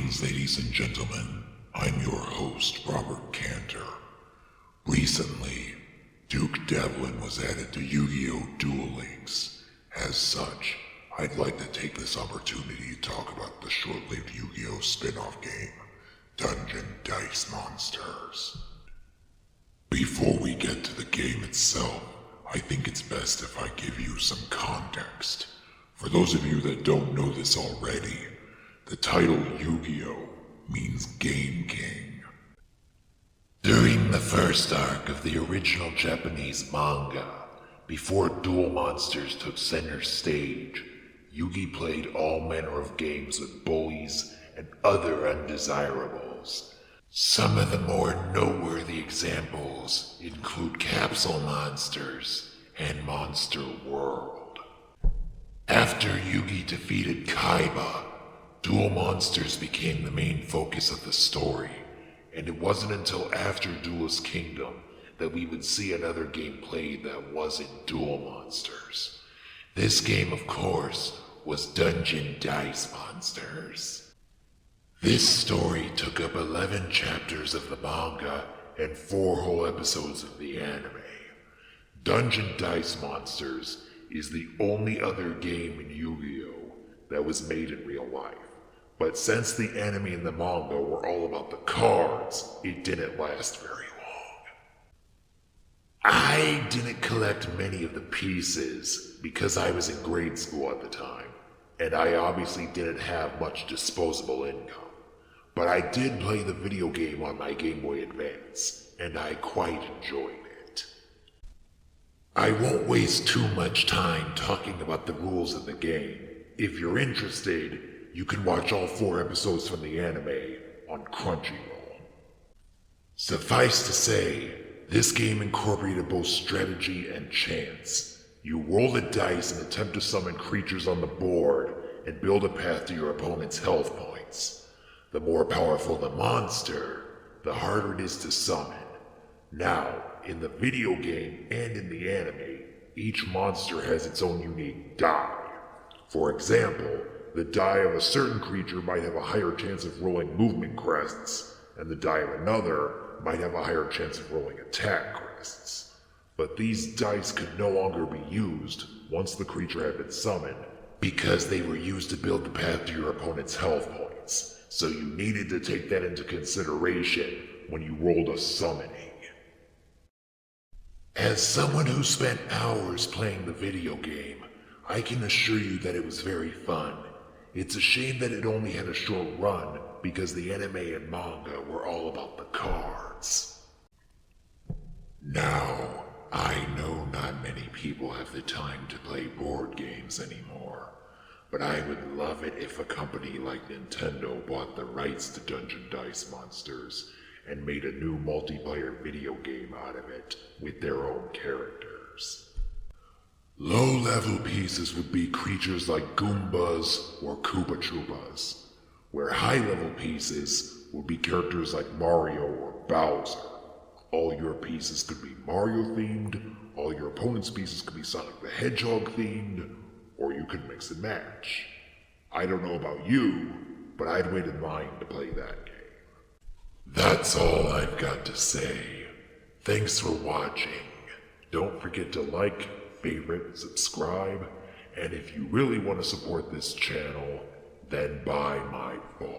Greetings, ladies and gentlemen. I'm your host, Robert Canter. Recently, Duke Devlin was added to Yu-Gi-Oh! Duel Links. As such, I'd like to take this opportunity to talk about the short-lived Yu-Gi-Oh! Spin-off game, Dungeon Dice Monsters. Before we get to the game itself, I think it's best if I give you some context. For those of you that don't know this already, the title Yu-Gi-Oh! Means Game King. During the first arc of the original Japanese manga, before Duel Monsters took center stage, Yugi played all manner of games with bullies and other undesirables. Some of the more noteworthy examples include Capsule Monsters and Monster World. After Yugi defeated Kaiba, Duel Monsters became the main focus of the story, and it wasn't until after Duelist Kingdom that we would see another game played that wasn't Duel Monsters. This game, of course, was Dungeon Dice Monsters. This story took up 11 chapters of the manga and 4 whole episodes of the anime. Dungeon Dice Monsters is the only other game in Yu-Gi-Oh! That was made in real life. But since the anime and the manga were all about the cards, it didn't last very long. I didn't collect many of the pieces because I was in grade school at the time, and I obviously didn't have much disposable income. But I did play the video game on my Game Boy Advance, and I quite enjoyed it. I won't waste too much time talking about the rules of the game. If you're interested, you can watch all 4 episodes from the anime on Crunchyroll. Suffice to say, this game incorporated both strategy and chance. You roll the dice and attempt to summon creatures on the board and build a path to your opponent's health points. The more powerful the monster, the harder it is to summon. Now, in the video game and in the anime, each monster has its own unique die. For example, the die of a certain creature might have a higher chance of rolling movement crests, and the die of another might have a higher chance of rolling attack crests. But these dice could no longer be used once the creature had been summoned, because they were used to build the path to your opponent's health points, so you needed to take that into consideration when you rolled a summoning. As someone who spent hours playing the video game, I can assure you that it was very fun. It's a shame that it only had a short run because the anime and manga were all about the cards. Now, I know not many people have the time to play board games anymore, but I would love it if a company like Nintendo bought the rights to Dungeon Dice Monsters and made a new multiplayer video game out of it with their own characters. Low-level pieces would be creatures like Goombas or Koopa Troopas, where high-level pieces would be characters like Mario or Bowser. All your pieces could be Mario-themed, all your opponent's pieces could be Sonic the Hedgehog-themed, or you could mix and match. I don't know about you, but I'd wait in line to play that game. That's all I've got to say. Thanks for watching. Don't forget to like, favorite, subscribe, and if you really want to support this channel, then buy my book.